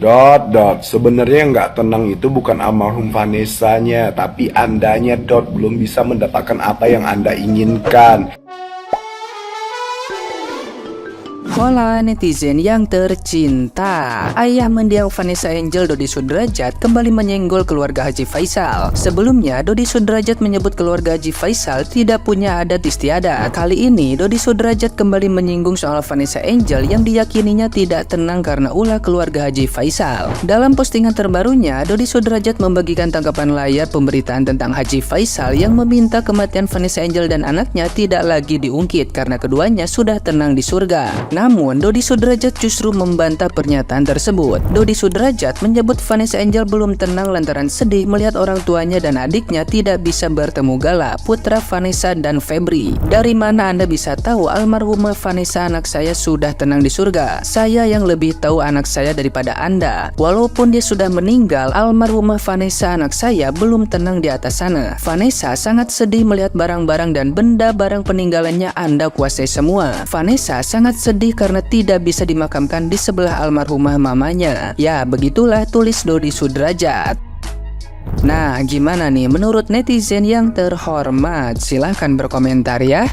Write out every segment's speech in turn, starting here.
Sebenarnya yang nggak tenang itu bukan almarhum Vanessa-nya, tapi Andanya, belum bisa mendapatkan apa yang Anda inginkan. Hola netizen yang tercinta, ayah mendiang Vanessa Angel Dodi Sudrajat kembali menyenggol keluarga Haji Faisal. Sebelumnya Dodi Sudrajat menyebut keluarga Haji Faisal tidak punya adat istiadat. Kali ini Dodi Sudrajat kembali menyinggung soal Vanessa Angel yang diyakininya tidak tenang karena ulah keluarga Haji Faisal. Dalam postingan terbarunya, Dodi Sudrajat membagikan tanggapan layar pemberitaan tentang Haji Faisal yang meminta kematian Vanessa Angel dan anaknya tidak lagi diungkit karena keduanya sudah tenang di surga. Namun, Dodi Sudrajat justru membantah pernyataan tersebut. Dodi Sudrajat menyebut Vanessa Angel belum tenang lantaran sedih melihat orang tuanya dan adiknya tidak bisa bertemu Gala, putra Vanessa dan Febri. Dari mana Anda bisa tahu almarhumah Vanessa anak saya sudah tenang di surga? Saya yang lebih tahu anak saya daripada Anda. Walaupun dia sudah meninggal, almarhumah Vanessa anak saya belum tenang di atas sana. Vanessa sangat sedih melihat barang-barang dan benda barang peninggalannya Anda kuasai semua. Vanessa sangat sedih karena tidak bisa dimakamkan di sebelah almarhumah mamanya. Ya, begitulah tulis Dodi Sudrajat. Nah, gimana nih menurut netizen yang terhormat? Silahkan berkomentar ya.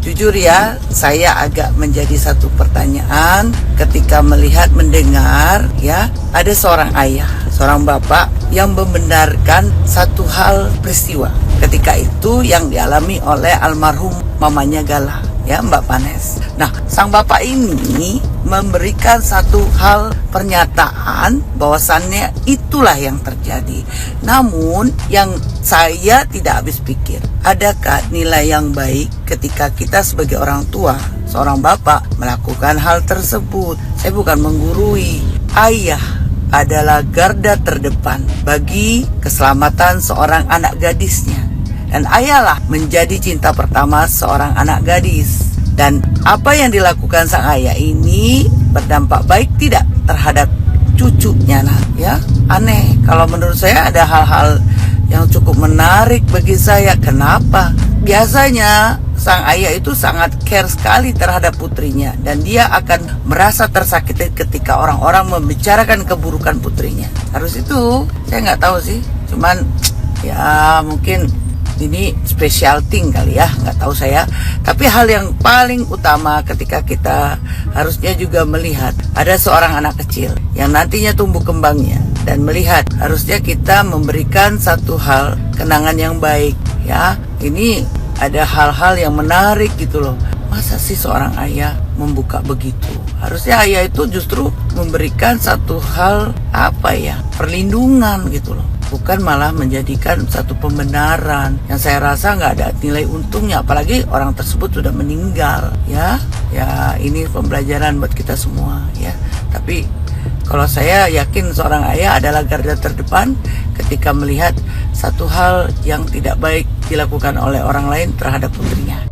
Jujur ya, saya agak menjadi satu pertanyaan ketika mendengar ya, ada seorang ayah, seorang bapak yang membenarkan satu hal peristiwa ketika itu yang dialami oleh almarhum mamanya Gala, ya Mbak Panes. Nah, sang bapak ini memberikan satu hal pernyataan bahwasannya itulah yang terjadi. Namun yang saya tidak habis pikir, adakah nilai yang baik ketika kita sebagai orang tua, seorang bapak melakukan hal tersebut? Saya bukan menggurui. Ayah adalah garda terdepan bagi keselamatan seorang anak gadisnya. Dan ayahlah menjadi cinta pertama seorang anak gadis. Dan apa yang dilakukan sang ayah ini berdampak baik tidak terhadap cucunya, ya? Aneh. Kalau menurut saya ada hal-hal yang cukup menarik bagi saya. Kenapa? Biasanya sang ayah itu sangat care sekali terhadap putrinya dan dia akan merasa tersakiti ketika orang-orang membicarakan keburukan putrinya. Harus itu, saya nggak tahu sih. Cuman ya mungkin ini special thing kali ya, nggak tahu saya. Tapi hal yang paling utama ketika kita harusnya juga melihat ada seorang anak kecil yang nantinya tumbuh kembangnya dan melihat harusnya kita memberikan satu hal kenangan yang baik ya. Ini ada hal-hal yang menarik gitu loh. Masa sih seorang ayah membuka begitu? Harusnya ayah itu justru memberikan satu hal perlindungan gitu loh. Bukan malah menjadikan satu pembenaran yang saya rasa nggak ada nilai untungnya, apalagi orang tersebut sudah meninggal ya. Ini pembelajaran buat kita semua ya. Tapi kalau saya yakin seorang ayah adalah garda terdepan ketika melihat satu hal yang tidak baik dilakukan oleh orang lain terhadap putrinya.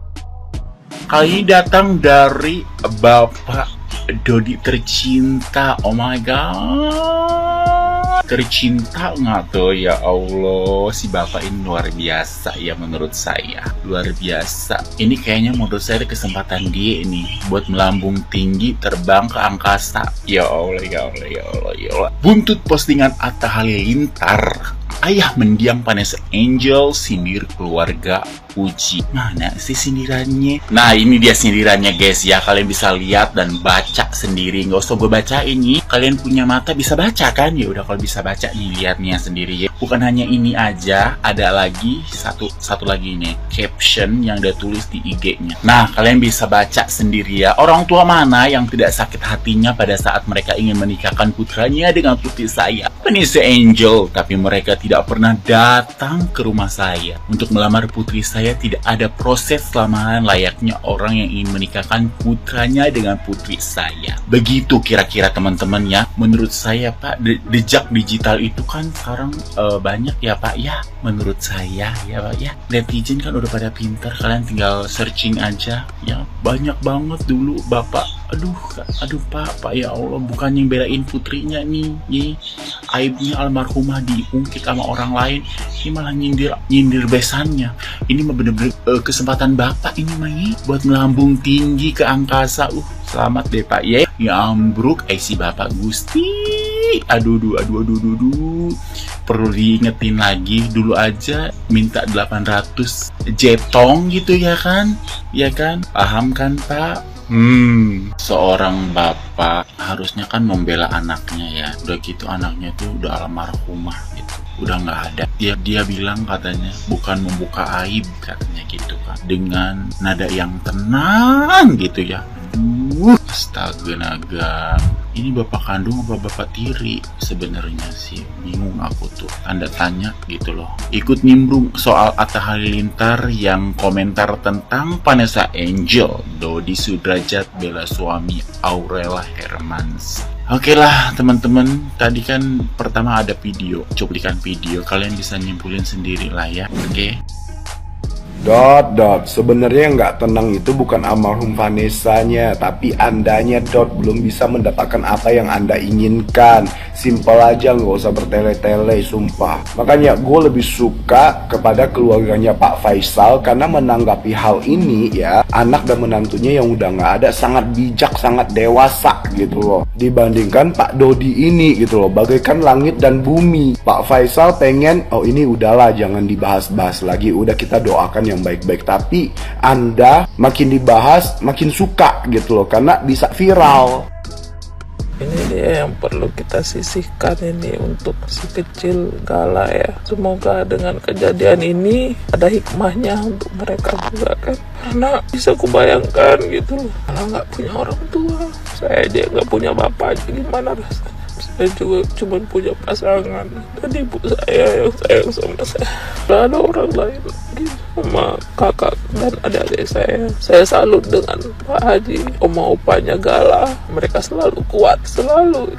Kali ini datang dari Bapak Dodi tercinta. Oh my god, tercinta nggak tuh? Ya Allah, si bapak ini luar biasa ya menurut saya. Luar biasa. Ini kayaknya menurut saya ada kesempatan dia ini buat melambung tinggi, terbang ke angkasa. Ya Allah, ya Allah, ya Allah, ya Allah. Buntut postingan Atta Halilintar, ayah mendiang Vanessa Angel, sindir keluarga Uji. Mana sih sindirannya? Nah, ini dia sindirannya guys ya. Kalian bisa lihat dan baca sendiri. Nggak usah gue baca ini. Kalian punya mata bisa baca kan? Ya udah, kalau bisa baca nih, lihatnya sendiri ya. Bukan hanya ini aja, ada lagi satu lagi nih caption yang dia tulis di IG-nya. Nah, kalian bisa baca sendiri ya. Orang tua mana yang tidak sakit hatinya pada saat mereka ingin menikahkan putranya dengan putri saya, Vanessa Angel, tapi mereka tidak pernah datang ke rumah saya untuk melamar putri saya. Tidak ada proses lamaran layaknya orang yang ingin menikahkan putranya dengan putri saya. Begitu kira-kira teman-teman ya. Menurut saya Pak, jejak digital itu kan sekarang banyak ya Pak ya. Menurut saya ya Pak ya. Netizen kan udah pada pintar, kalian tinggal searching aja ya. Banyak banget dulu Bapak. Aduh Pak ya Allah, bukan yang belain putrinya nih. Aibnya almarhumah diungkit sama orang lain, ini malah nyindir besannya. Ini mah bener-bener kesempatan bapak ini mah buat melambung tinggi ke angkasa. Selamat deh Pak ya. Ya ambruk si Bapak Gusti. Aduh. Perlu diingetin lagi, dulu aja minta 800 jetong gitu ya kan? Ya kan? Paham kan Pak? Seorang bapak harusnya kan membela anaknya ya. Udah gitu anaknya tuh udah almarhumah gitu, udah nggak ada. Dia bilang katanya bukan membuka aib katanya gitu kan, dengan nada yang tenang gitu ya. Astaga naga, ini bapak kandung apa bapak tiri sebenarnya sih, bingung aku tuh, tanda tanya gitu loh. Ikut nimbrung soal Atta Halilintar yang komentar tentang Vanessa Angel, Dodi Sudrajat bela suami Aurella Hermansyah. Oke lah teman-teman, tadi kan pertama ada video, cuplikan video, kalian bisa nyimpulin sendiri lah ya, oke? Sebenarnya yang nggak tenang itu bukan almarhum Vanessa-nya, tapi andanya belum bisa mendapatkan apa yang anda inginkan. Simpel aja, nggak usah bertele-tele, sumpah. Makanya gue lebih suka kepada keluarganya Pak Faisal, karena menanggapi hal ini ya, anak dan menantunya yang udah nggak ada sangat bijak, sangat dewasa gitu loh, dibandingkan Pak Dodi ini gitu loh, bagaikan langit dan bumi. Pak Faisal pengen, oh ini udahlah jangan dibahas-bahas lagi, udah kita doakan yang baik-baik. Tapi anda makin dibahas makin suka gitu loh, karena bisa viral. Ini dia yang perlu kita sisihkan ini untuk si kecil Gala ya. Semoga dengan kejadian ini ada hikmahnya untuk mereka juga kan. Karena bisa kubayangkan gitu loh, kalau nggak punya orang tua, saya aja nggak punya bapak aja, gimana rasanya. Saya juga cuma punya pasangan dan ibu saya yang sayang sama saya. Gak ada orang lain lagi sama kakak dan adik-adik saya. Saya salut dengan Pak Haji, oma-opanya Gala. Mereka selalu kuat, selalu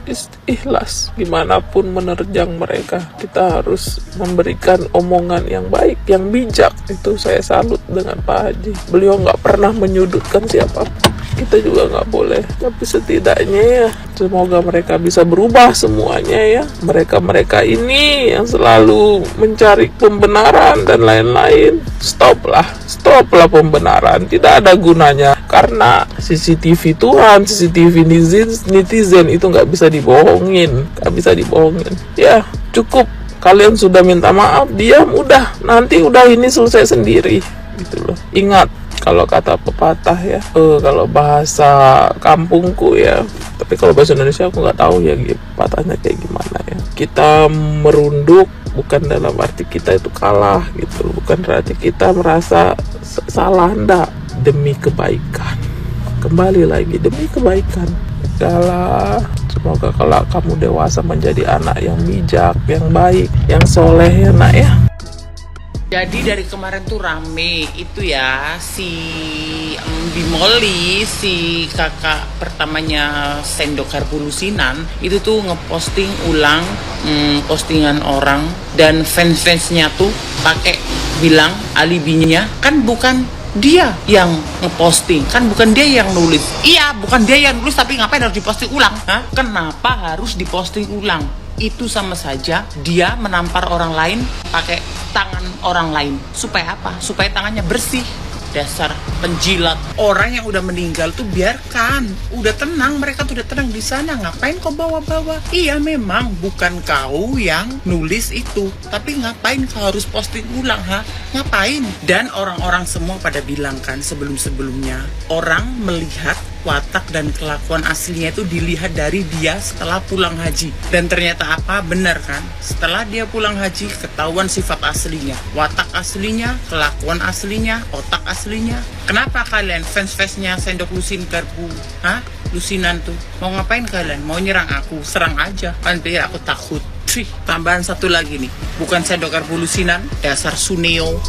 ikhlas. Gimana pun menerjang mereka, kita harus memberikan omongan yang baik, yang bijak. Itu saya salut dengan Pak Haji. Beliau nggak pernah menyudutkan siapapun. Kita juga nggak boleh, tapi setidaknya ya semoga mereka bisa berubah semuanya ya. Mereka ini yang selalu mencari pembenaran dan lain-lain, stoplah pembenaran, tidak ada gunanya. Karena CCTV Tuhan, CCTV netizen itu nggak bisa dibohongin, ya cukup. Kalian sudah minta maaf, diam, udah, nanti udah ini selesai sendiri gitu loh. Ingat, kalau kata pepatah ya, kalau bahasa kampungku ya, tapi kalau bahasa Indonesia aku nggak tahu ya pepatahnya kayak gimana ya. Kita merunduk bukan dalam arti kita itu kalah gitu, bukan berarti kita merasa salah, enggak, demi kebaikan. Kembali lagi demi kebaikan. Gala, semoga kalau kamu dewasa menjadi anak yang bijak, yang baik, yang soleh ya nak ya. Jadi dari kemarin tuh rame itu ya, si Bimoli, si kakak pertamanya Sendok Karbulusinan, itu tuh ngeposting ulang postingan orang, dan fans-fansnya tuh pakai bilang alibinya kan bukan dia yang ngeposting, kan bukan dia yang nulis. Iya, bukan dia yang nulis, tapi ngapain harus diposting ulang? Hah? Kenapa harus diposting ulang? Itu sama saja dia menampar orang lain pakai tangan orang lain. Supaya apa? Supaya tangannya bersih. Dasar penjilat. Orang yang udah meninggal tuh biarkan, udah tenang, mereka tuh udah tenang di sana. Ngapain kau bawa-bawa? Iya memang bukan kau yang nulis itu, tapi ngapain kau harus posting ulang, ha? Ngapain? Dan orang-orang semua pada bilang kan sebelum-sebelumnya, orang melihat watak dan kelakuan aslinya itu dilihat dari dia setelah pulang haji. Dan ternyata apa? Benar kan? Setelah dia pulang haji ketahuan sifat aslinya, watak aslinya, kelakuan aslinya, otak aslinya. Kenapa kalian fans-fansnya Sendok Lusin Karbu? Hah? Lusinan tuh mau ngapain kalian? Mau nyerang aku? Serang aja. Kalian pikir aku takut? Tambahan satu lagi nih, bukan Sendok Karbu Lusinan, dasar Suneo.